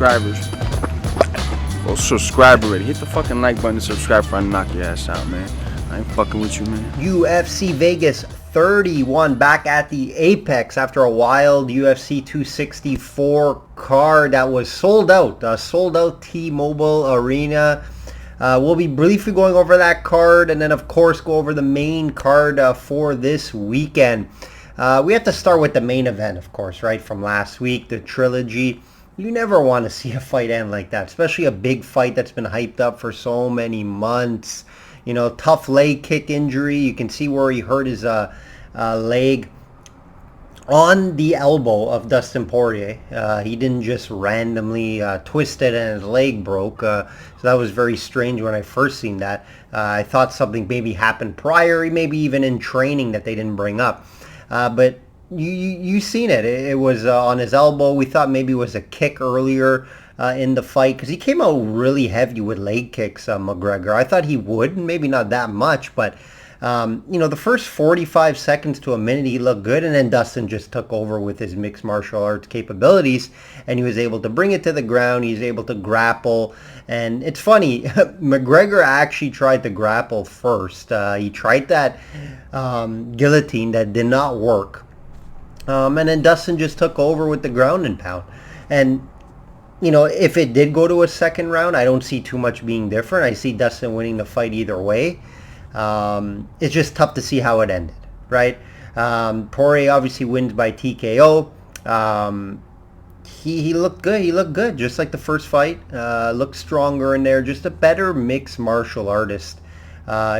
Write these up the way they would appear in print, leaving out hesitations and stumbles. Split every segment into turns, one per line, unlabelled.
subscribers, go subscribe already. Hit the fucking like button and subscribe before I knock your ass out, man. I ain't fucking with you, man.
UFC Vegas 31 back at the Apex after a wild UFC 264 card that was sold out. Sold out T-Mobile Arena. We'll be briefly going over that card and then, of course, go over the main card for this weekend. We have to start with the main event, of course, right, from last week, the trilogy. You never want to see a fight end like that, especially a big fight that's been hyped up for so many months. You know, tough leg kick injury. You can see where he hurt his leg on the elbow of Dustin Poirier. He didn't just randomly twist it and his leg broke. So that was very strange when I first seen that. I thought something maybe happened prior, maybe even in training that they didn't bring up. But you seen it. It was on his elbow. We thought maybe it was a kick earlier in the fight because he came out really heavy with leg kicks, McGregor. I thought he would, maybe not that much, but you know, the first 45 seconds to a minute he looked good, and then Dustin just took over with his mixed martial arts capabilities, and he was able to bring it to the ground. He was able to grapple, and it's funny, McGregor actually tried to grapple first. He tried that guillotine that did not work, and then Dustin just took over with the ground and pound. And you know, if it did go to a second round, I don't see too much being different. I see Dustin winning the fight either way. It's just tough to see how it ended, right? Poirier obviously wins by TKO. He looked good. He looked good, just like the first fight. Looked stronger in there. Just a better mixed martial artist.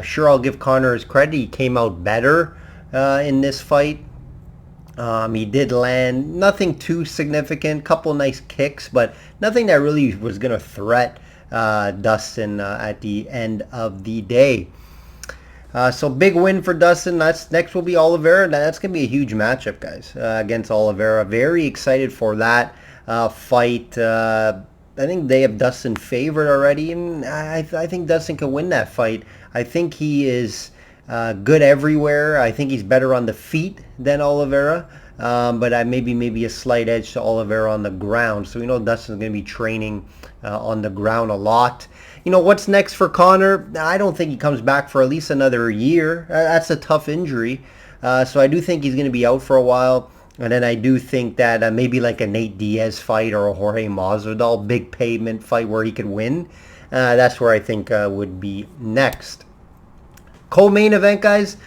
Sure, I'll give Conor his credit. He came out better in this fight. He did land nothing too significant, couple nice kicks, but nothing that really was going to threat Dustin at the end of the day. So big win for Dustin. Next will be Oliveira. That's going to be a huge matchup, guys, against Oliveira. Very excited for that fight. I think they have Dustin favored already, and I think Dustin can win that fight. I think he is good everywhere. I think he's better on the feet than Oliveira, but maybe a slight edge to Oliveira on the ground. So we know Dustin's going to be training on the ground a lot. You know, what's next for Conor? I don't think he comes back for at least another year. That's a tough injury. So I do think he's going to be out for a while. And then I do think that maybe like a Nate Diaz fight or a Jorge Masvidal big payment fight where he could win. That's where I think would be next. Co-main event, guys.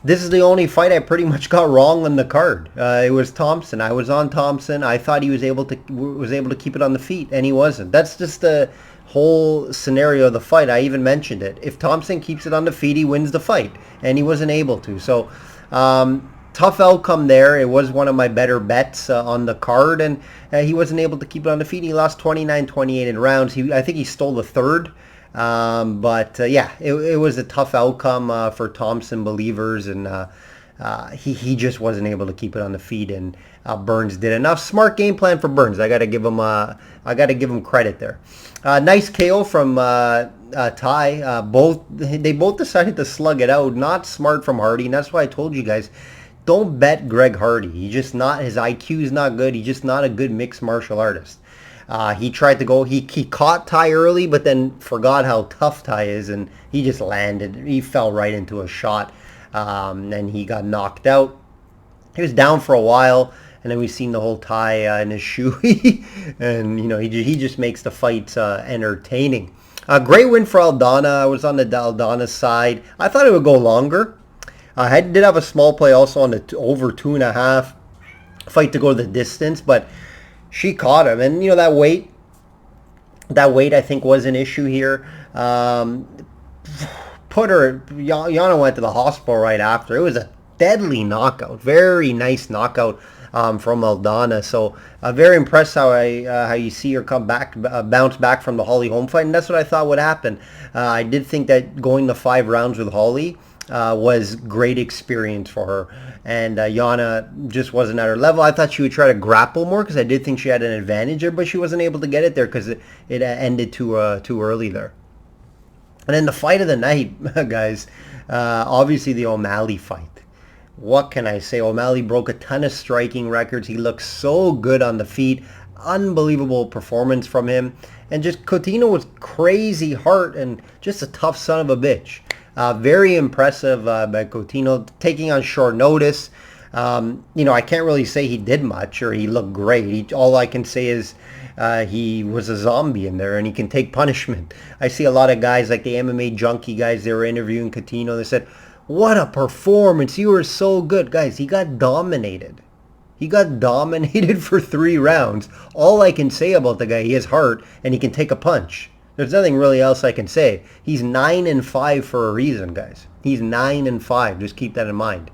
This is the only fight I pretty much got wrong on the card. It was Thompson. I was on Thompson. I thought he was able to keep it on the feet, and he wasn't. That's just the whole scenario of the fight. I even mentioned it. If Thompson keeps it on the feet, he wins the fight, and he wasn't able to. So tough outcome there. It was one of my better bets on the card, and he wasn't able to keep it on the feet. He lost 29-28 in rounds. I think he stole the third. But yeah, it was a tough outcome for Thompson believers, and he just wasn't able to keep it on the feet, and Burns did enough. Smart game plan for Burns. I gotta give him credit there. Nice KO from Ty. They both decided to slug it out. Not smart from Hardy, and that's why I told you guys, don't bet Greg Hardy. His IQ is not good. He's just not a good mixed martial artist. He tried to go, he caught Ty early, but then forgot how tough Ty is, and he just landed. He fell right into a shot, and he got knocked out. He was down for a while, and then we seen the whole Ty in his shoe, and you know, he just makes the fights entertaining. Great win for Aldana. I was on the Aldana side. I thought it would go longer. I did have a small play also on the over 2.5 fight to go the distance, but she caught him, and you know, that weight I think was an issue here. Yana went to the hospital right after. It was a deadly knockout, very nice knockout from Aldana. So very impressed how you see her come back, bounce back from the Holly Holm fight, and that's what I thought would happen. I did think that going the 5 rounds with Holly was great experience for her, and Yana just wasn't at her level. I thought she would try to grapple more because I did think she had an advantage there, but she wasn't able to get it there because it ended too early there. And then the fight of the night, guys, obviously the O'Malley fight. What can I say? O'Malley broke a ton of striking records. He looked so good on the feet. unbelievable performance from him. And just Coutinho was crazy heart and just a tough son of a bitch. Very impressive by Coutinho, taking on short notice. I can't really say he did much or he looked great. All I can say is he was a zombie in there and he can take punishment. I see a lot of guys like the MMA junkie guys, they were interviewing Coutinho. They said, what a performance. You were so good. Guys, he got dominated. He got dominated for 3 rounds. All I can say about the guy, he has heart and he can take a punch. There's nothing really else I can say. He's 9-5 for a reason, guys. He's 9-5. Just keep that in mind.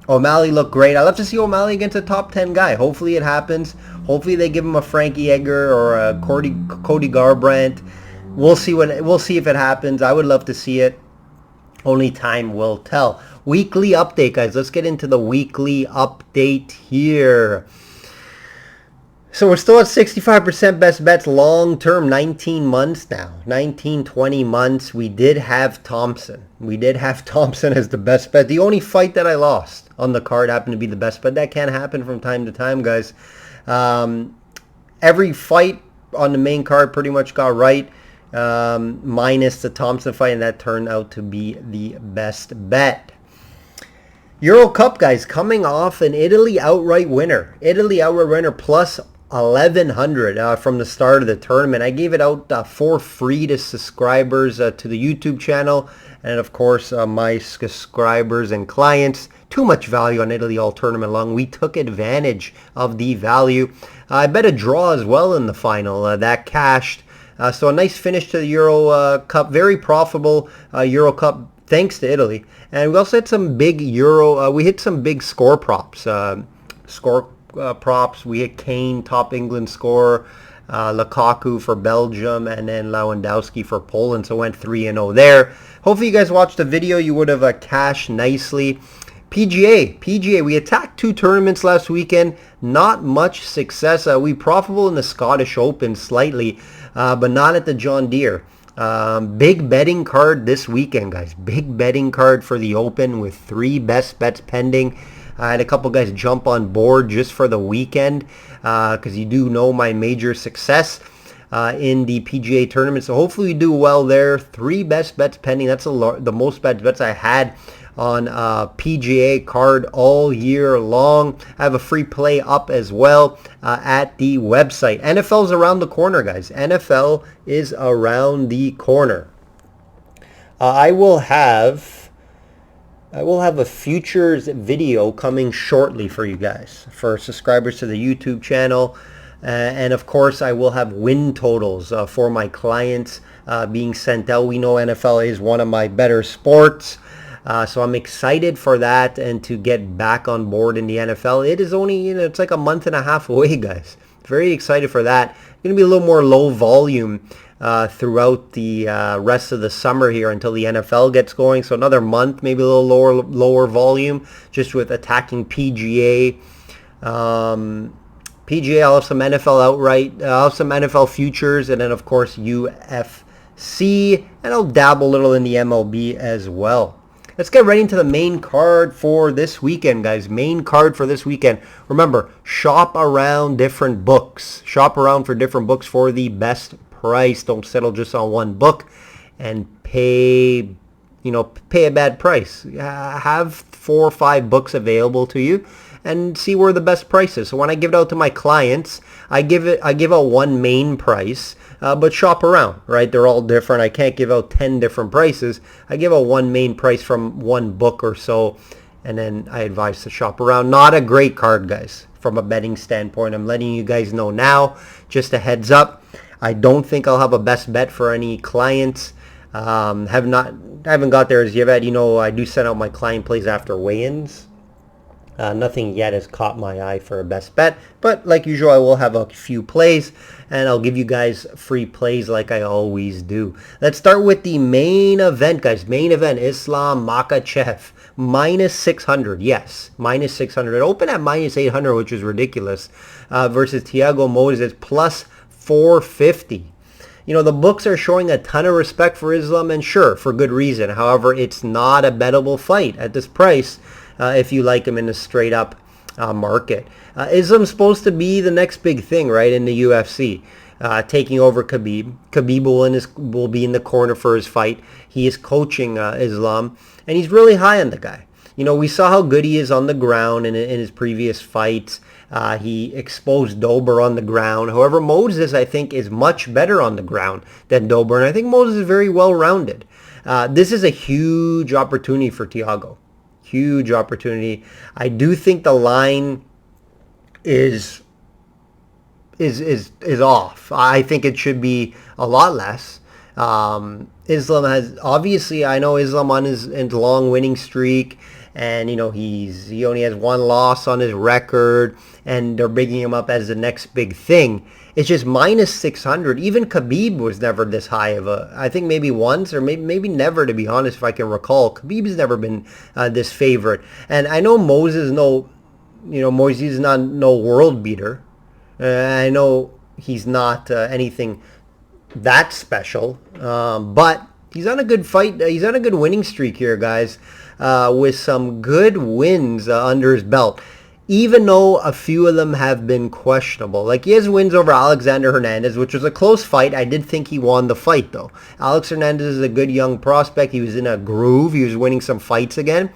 O'Malley looked great. I'd love to see O'Malley against a top 10 guy. Hopefully it happens. Hopefully they give him a Frankie Edgar or a Cody Garbrandt. We'll see if it happens. I would love to see it. Only time will tell. Weekly update, guys. Let's get into the weekly update here. So we're still at 65% best bets long term, 19 months now. 19, 20 months. We did have Thompson. As the best bet. The only fight that I lost on the card happened to be the best bet. That can happen from time to time, guys. Every fight on the main card pretty much got right. Minus the Thompson fight, and that turned out to be the best bet. Euro Cup, guys, coming off an Italy outright winner. Plus 1,100 from the start of the tournament. I gave it out for free to subscribers to the YouTube channel, and of course my subscribers and clients. Too much value on Italy all tournament long. We took advantage of the value. I bet a draw as well in the final. That cashed. So a nice finish to the Euro Cup. Very profitable Euro Cup thanks to Italy. And we also had some big Euro. We hit some big score props. Props. We hit Kane, top England scorer. Lukaku for Belgium, and then Lewandowski for Poland. So went 3-0 there. Hopefully you guys watched the video. You would have cashed nicely. PGA, we attacked 2 tournaments last weekend. Not much success. We profitable in the Scottish Open slightly, but not at the John Deere. Big betting card this weekend, guys. Big betting card for the Open with 3 best bets pending. I had a couple guys jump on board just for the weekend because you do know my major success in the PGA tournament. So hopefully we do well there. 3 best bets pending. That's the most best bets I had on PGA card all year long. I have a free play up as well at the website. NFL's around the corner, guys. NFL is around the corner. I will have a futures video coming shortly for you guys, for subscribers to the YouTube channel. And of course, I will have win totals for my clients being sent out. We know NFL is one of my better sports. So I'm excited for that and to get back on board in the NFL. It is only, it's like a month and a half away, guys. Very excited for that. It's going to be a little more low volume throughout the rest of the summer here until the NFL gets going. So another month, maybe a little lower volume, just with attacking PGA. PGA, I'll have some NFL outright. I'll have some NFL futures, and then of course UFC, and I'll dabble a little in the MLB as well. Let's get right into the main card for this weekend, guys. Main card for this weekend. Remember, shop around different books. Shop around for different books for the best price. Don't settle just on one book and pay a bad price. Have 4 or 5 books available to you and see where the best price is. So when I give it out to my clients, I give out one main price. But shop around, right? They're all different. I can't give out 10 different prices. I give out one main price from one book or so, and then I advise to shop around. Not a great card, guys, from a betting standpoint. I'm letting you guys know now, just a heads up. I don't think I'll have a best bet for any clients. Haven't got there as yet. I do send out my client plays after weigh-ins. Nothing yet has caught my eye for a best bet, but like usual, I will have a few plays, and I'll give you guys free plays like I always do. Let's start with the main event, guys. Main event, Islam Makhachev, minus 600. Yes, minus 600. It opened at minus 800, which is ridiculous, versus Thiago Moses, plus 450. The books are showing a ton of respect for Islam, and sure, for good reason. However, it's not a bettable fight at this price. If you like him in a straight up market. Islam's supposed to be the next big thing, right, in the UFC. Taking over Khabib. Khabib will be in the corner for his fight. He is coaching Islam, and he's really high on the guy. We saw how good he is on the ground in his previous fights. He exposed Dober on the ground. However, Moses, I think, is much better on the ground than Dober, and I think Moses is very well-rounded. This is a huge opportunity for Thiago. Huge opportunity. I do think the line is off. I think it should be a lot less. Islam has, obviously, I know Islam on his long winning streak, and he only has one loss on his record, and they're bigging him up as the next big thing. It's just minus 600. Even Khabib was never this high of I think maybe once, or maybe never, to be honest, if I can recall. Khabib's never been this favorite. And I know Moses is not no world beater. I know he's not anything that special, but he's on a good fight. He's on a good winning streak here, guys, with some good wins under his belt, even though a few of them have been questionable. Like, he has wins over Alexander Hernandez, which was a close fight. I did think he won the fight, though. Alex Hernandez is a good young prospect. He was in a groove. He was winning some fights again,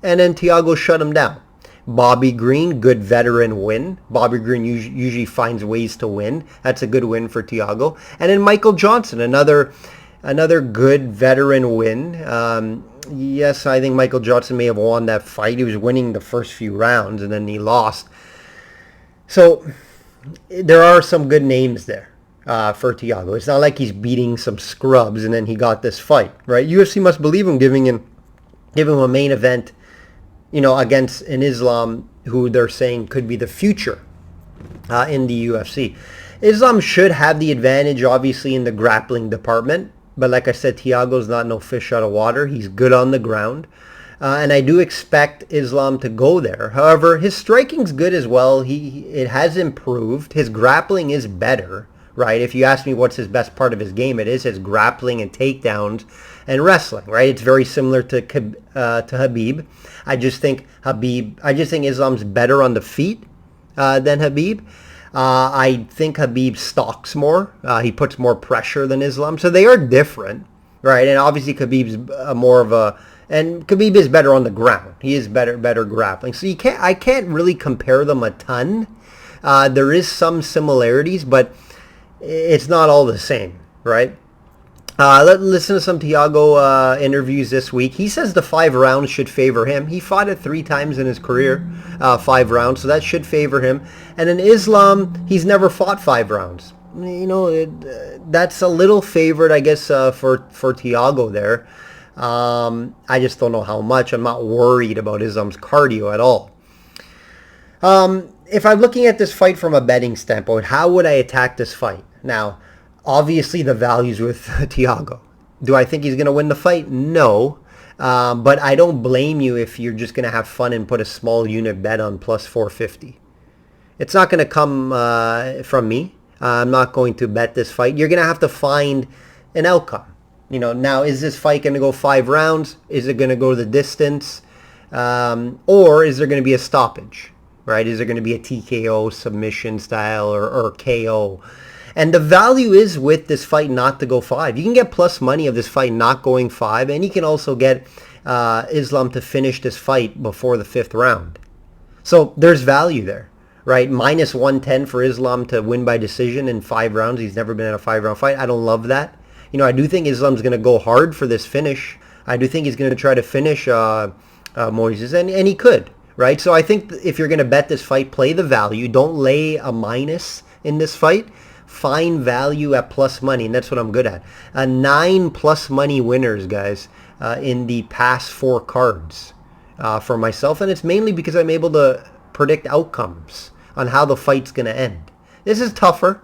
and then Thiago shut him down. Bobby Green, good veteran win. Bobby Green usually finds ways to win. That's a good win for Thiago. And then Michael Johnson, another good veteran win. Yes, I think Michael Johnson may have won that fight. He was winning the first few rounds, and then he lost. So there are some good names there for Thiago. It's not like he's beating some scrubs and then he got this fight, right? UFC must believe him, giving him a main event, against an Islam who they're saying could be the future in the UFC. Islam should have the advantage, obviously, in the grappling department. But like I said, Thiago's not no fish out of water. He's good on the ground. And I do expect Islam to go there. However, his striking's good as well. It has improved. His grappling is better, right? If you ask me what's his best part of his game, it is his grappling and takedowns and wrestling, right? It's very similar to Khabib. I just think Islam's better on the feet than Khabib. I think Khabib stalks more. He puts more pressure than Islam. So they are different, right? And obviously Khabib's and Khabib is better on the ground. He is better grappling. So I can't really compare them a ton. There is some similarities, but it's not all the same, right? Let's listen to some Thiago interviews this week. He says the 5 rounds should favor him. He fought it 3 times in his career, 5 rounds, so that should favor him. And in Islam, he's never fought 5 rounds. That's a little favored, I guess, for Thiago there. I just don't know how much. I'm not worried about Islam's cardio at all. If I'm looking at this fight from a betting standpoint, how would I attack this fight? Now, obviously, the value's with Thiago. Do I think he's going to win the fight? No. But I don't blame you if you're just going to have fun and put a small unit bet on plus 450. It's not going to come from me. I'm not going to bet this fight. You're going to have to find an outcome. Now, is this fight going to go 5 rounds? Is it going to go the distance? Or is there going to be a stoppage? Right? Is there going to be a TKO, submission style, or KO? And the value is with this fight not to go 5. You can get plus money of this fight not going 5, and you can also get Islam to finish this fight before the 5th round. So there's value there, right? Minus 110 for Islam to win by decision in 5 rounds. He's never been in a 5-round fight. I don't love that. I do think Islam's going to go hard for this finish. I do think he's going to try to finish Moises, and he could, right? So I think if you're going to bet this fight, play the value. Don't lay a minus in this fight. Find value at plus money, and that's what I'm good at. 9 plus money winners, guys, in the past 4 cards for myself, and it's mainly because I'm able to predict outcomes on how the fight's going to end. This is tougher.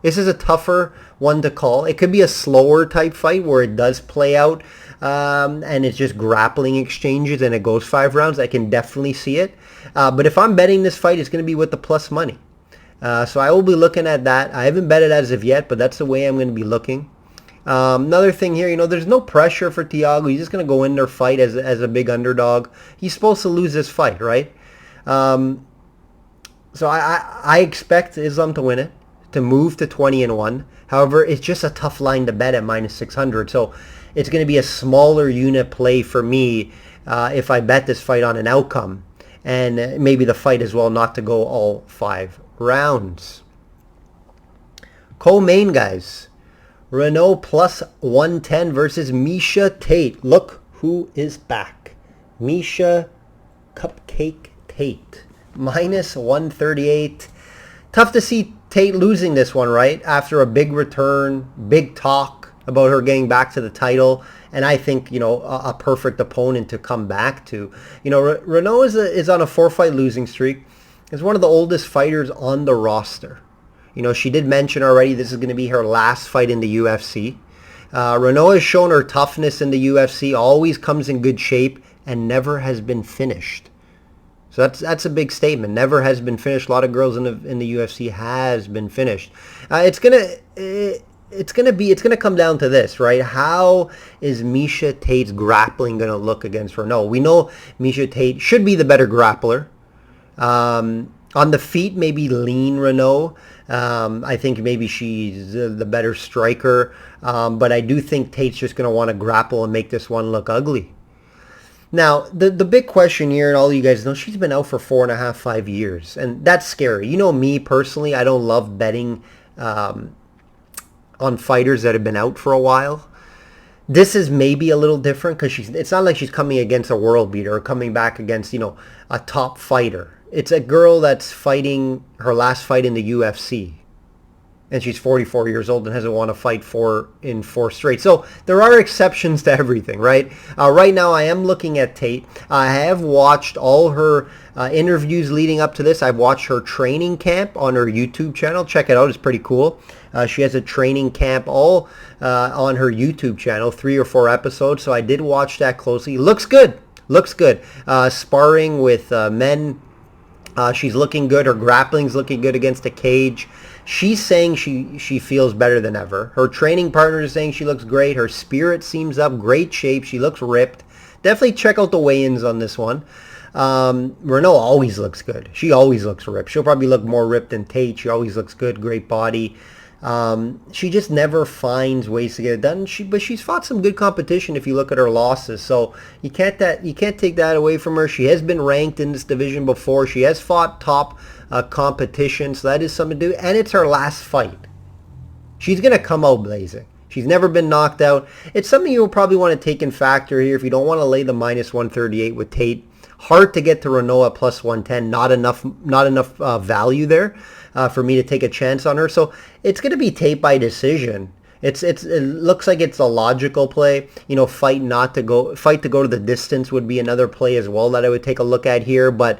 This is a tougher one to call. It could be a slower type fight where it does play out and it's just grappling exchanges and it goes 5 rounds. I can definitely see it. But if I'm betting this fight, it's going to be with the plus money. So I will be looking at that. I haven't bet it as of yet, but that's the way I'm going to be looking. Another thing here, there's no pressure for Thiago. He's just going to go in there, fight as a big underdog. He's supposed to lose this fight, right? So I expect Islam to win it, to move to 20-1. However, it's just a tough line to bet at minus 600. So it's going to be a smaller unit play for me if I bet this fight on an outcome. And maybe the fight as well not to go all 5 rounds. Co-main, guys. Renault plus 110 versus Miesha Tate. Look who is back. Miesha Cupcake Tate. Minus 138. Tough to see Tate losing this one, right? After a big return, big talk about her getting back to the title. And I think, a perfect opponent to come back to. Renault is on a 4-fight losing streak. Is one of the oldest fighters on the roster. She did mention already this is going to be her last fight in the UFC. Renault has shown her toughness in the UFC, always comes in good shape, and never has been finished. So that's a big statement. Never has been finished. A lot of girls in the UFC has been finished. It's gonna come down to this, right? How is Miesha Tate's grappling gonna look against Renault? We know Miesha Tate should be the better grappler. On the feet, maybe lean Renault. I think maybe she's the better striker. But I do think Tate's just going to want to grapple and make this one look ugly. Now, the big question here, and all you guys know, she's been out for 4.5, 5 years. And that's scary. Me personally, I don't love betting on fighters that have been out for a while. This is maybe a little different because it's not like she's coming against a world beater or coming back against, a top fighter. It's a girl that's fighting her last fight in the UFC. And she's 44 years old and hasn't won a fight in 4 straight. So there are exceptions to everything, right? Right now I am looking at Tate. I have watched all her interviews leading up to this. I've watched her training camp on her YouTube channel. Check it out. It's pretty cool. She has a training camp all on her YouTube channel, 3 or 4 episodes. So I did watch that closely. Looks good. Sparring with men. She's looking good. Her grappling's looking good against a cage. She's saying she feels better than ever. Her training partner is saying she looks great. Her spirit seems up. Great shape. She looks ripped. Definitely check out the weigh-ins on this one. Renault always looks good. She always looks ripped. She'll probably look more ripped than Tate. She always looks good. Great body. She just never finds ways to get it done. But she's fought some good competition if you look at her losses. So you can't take that away from her. She has been ranked in this division before. She has fought top competition. So that is something to do. And it's her last fight. She's going to come out blazing. She's never been knocked out. It's something you'll probably want to take in factor here if you don't want to lay the minus 138 with Tate. Hard to get to Renault at plus 110. Not enough value there for me to take a chance on her. So it's going to be Tate by decision. It looks like it's a logical play. Fight to go to the distance would be another play as well that I would take a look at here. But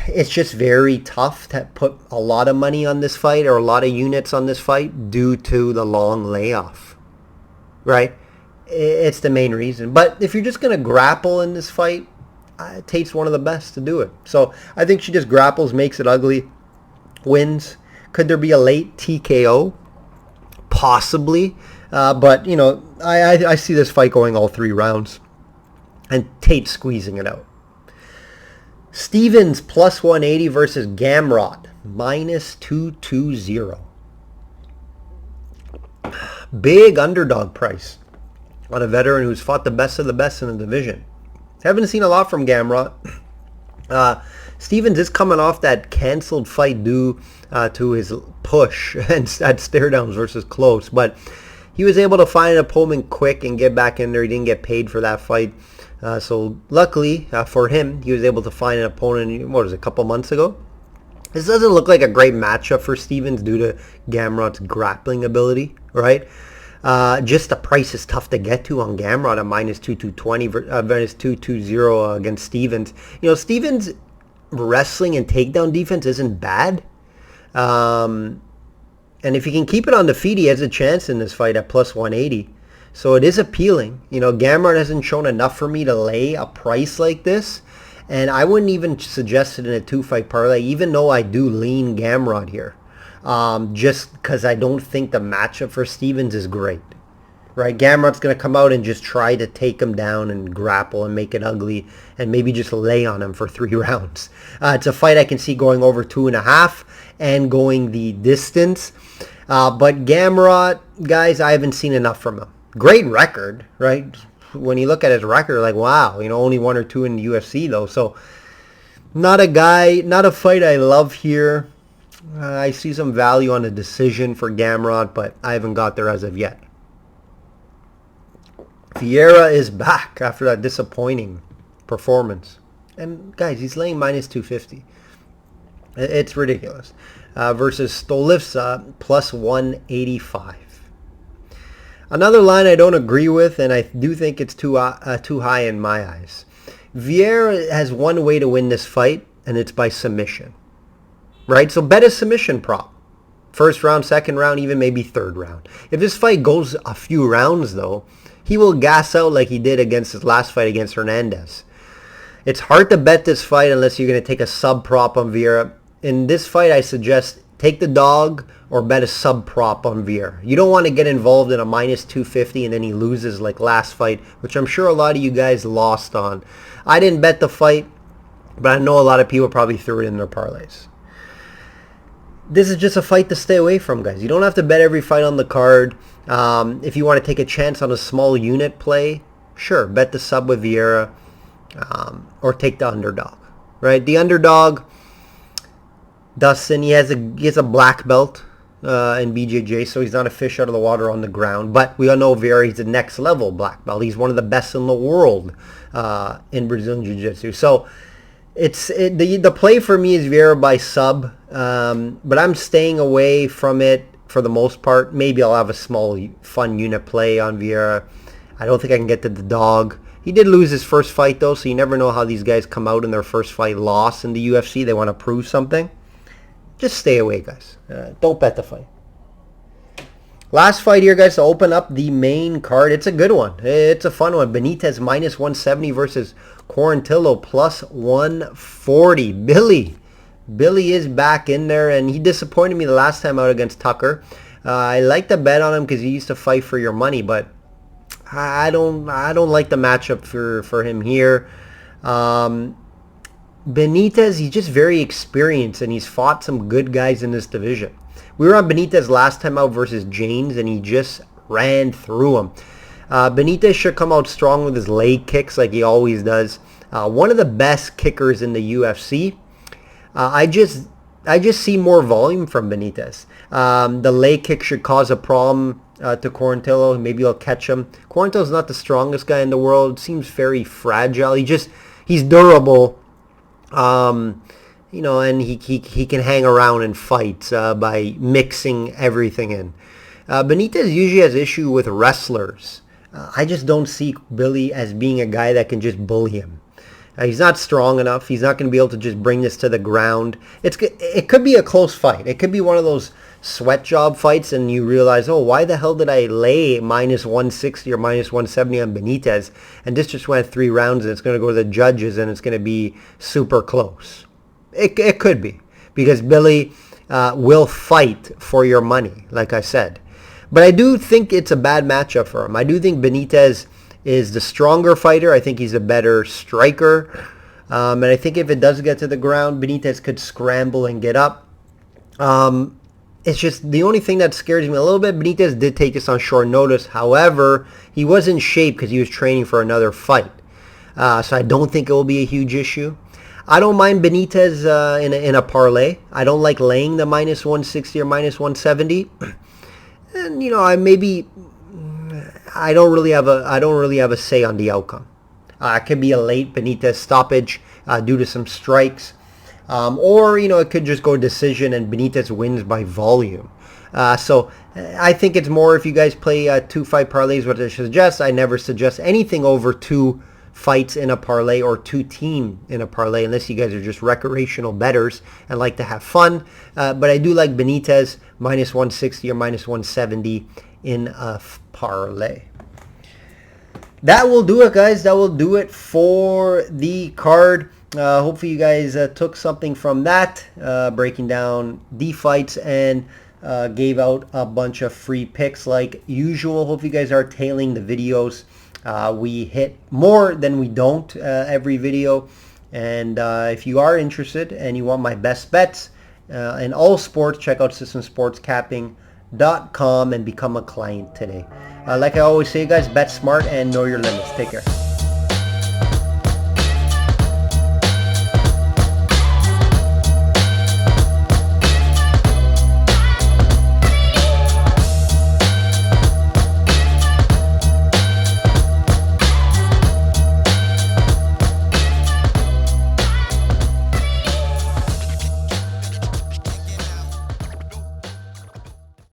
it's just very tough to put a lot of money on this fight or a lot of units on this fight due to the long layoff, right? It's the main reason. But if you're just going to grapple in this fight, Tate's one of the best to do it. So I think she just grapples, makes it ugly, wins. Could there be a late TKO? Possibly. But, I see this fight going all 3 rounds. And Tate squeezing it out. Stevens plus 180 versus Gamrot minus 220. Big underdog price on a veteran who's fought the best of the best in the division. Haven't seen a lot from Gamrot. Stevens is coming off that canceled fight due to his push at stare downs versus Close, but he was able to find an opponent quick and get back in there. He didn't get paid for that fight. So luckily for him, he was able to find an opponent, a couple months ago. This doesn't look like a great matchup for Stevens due to Gamrot's grappling ability, right? Just the price is tough to get to on Gamrot at minus 220, minus 220 against Stevens. Stevens' wrestling and takedown defense isn't bad. And if he can keep it on the feet, he has a chance in this fight at plus 180. So it is appealing. Gamrot hasn't shown enough for me to lay a price like this. And I wouldn't even suggest it in a 2-fight parlay, even though I do lean Gamrot here. Just because I don't think the matchup for Stevens is great. right? Gamrot's going to come out and just try to take him down and grapple and make it ugly and maybe just lay on him for 3 rounds. It's a fight I can see going over 2.5 and going the distance. But Gamrot, guys, I haven't seen enough from him. Great record, right? When you look at his record, like, wow, only 1 or 2 in the UFC, though. So not a fight I love here. I see some value on a decision for Gamrot, but I haven't got there as of yet. Vieira is back after that disappointing performance. And, guys, he's laying minus 250. It's ridiculous. Versus Stolivsa, plus 185. Another line I don't agree with, and I do think it's too high in my eyes. Vieira has one way to win this fight, and it's by submission. Right? So bet a submission prop. First round, second round, even maybe third round. If this fight goes a few rounds, though, he will gas out like he did against his last fight against Hernandez. It's hard to bet this fight unless you're going to take a sub prop on Vieira. In this fight, I suggest take the dog or bet a sub prop on Vieira. You don't want to get involved in a minus 250 and then he loses like last fight, which I'm sure a lot of you guys lost on. I didn't bet the fight, but I know a lot of people probably threw it in their parlays. This is just a fight to stay away from, guys. You don't have to bet every fight on the card. If you want to take a chance on a small unit play, sure, bet the sub with Vieira or take the underdog. Right? The underdog, Dustin, he has a black belt in BJJ, so he's not a fish out of the water on the ground. But we all know Vieira, he's a next level black belt. He's one of the best in the world in Brazilian Jiu-Jitsu. So the play for me is Vieira by sub, but I'm staying away from it for the most part. Maybe I'll have a small fun unit play on Vieira. I don't think I can get to the dog. He did lose his first fight though, so you never know how these guys come out in their first fight loss in the UFC. They want to prove something. Just stay away, guys. Don't bet the fight. Last fight here, guys, to open up the main card. It's a good one. It's a fun one. Benitez minus 170 versus Quarantillo plus 140. Billy is back in there, and he disappointed me the last time out against Tucker. I like to bet on him because he used to fight for your money, but I don't like the matchup for him here. Benitez, he's just very experienced, and he's fought some good guys in this division. We were on Benitez last time out versus James, and he just ran through him. Benitez should come out strong with his leg kicks like he always does. One of the best kickers in the UFC. I just see more volume from Benitez. The leg kick should cause a problem to Quarantillo. Maybe he'll catch him. Quarantillo's not the strongest guy in the world. Seems very fragile. He's durable. And he can hang around and fight by mixing everything in. Benitez usually has issue with wrestlers. I just don't see Billy as being a guy that can just bully him. He's not strong enough. He's not going to be able to just bring this to the ground. It could be a close fight. It could be one of those sweat job fights and you realize, oh, why the hell did I lay minus 160 or minus 170 on Benitez? And this just went 3 rounds and it's going to go to the judges and it's going to be super close. It could be because Billy will fight for your money, like I said. But I do think it's a bad matchup for him. I do think Benitez is the stronger fighter. I think he's a better striker. And I think if it does get to the ground, Benitez could scramble and get up. It's just the only thing that scares me a little bit. Benitez did take this on short notice. However, he was in shape because he was training for another fight. So I don't think it will be a huge issue. I don't mind Benitez in a parlay. I don't like laying the minus 160 or minus 170. And I don't really have a say on the outcome. It could be a late Benitez stoppage due to some strikes, or it could just go decision and Benitez wins by volume. So I think it's more if you guys play 2-fight parlays, what I suggest. I never suggest anything over 2 fights in a parlay or 2 team in a parlay unless you guys are just recreational bettors and like to have fun. But I do like Benitez minus 160 or minus 170 in a parlay. That will do it, guys. That will do it for the card. Hopefully you guys took something from that, breaking down the fights and gave out a bunch of free picks like usual. Hope you guys are tailing the videos. We hit more than we don't every video. And if you are interested and you want my best bets in all sports, check out systemsportscapping.com and become a client today. Like I always say, guys, bet smart and know your limits. Take care.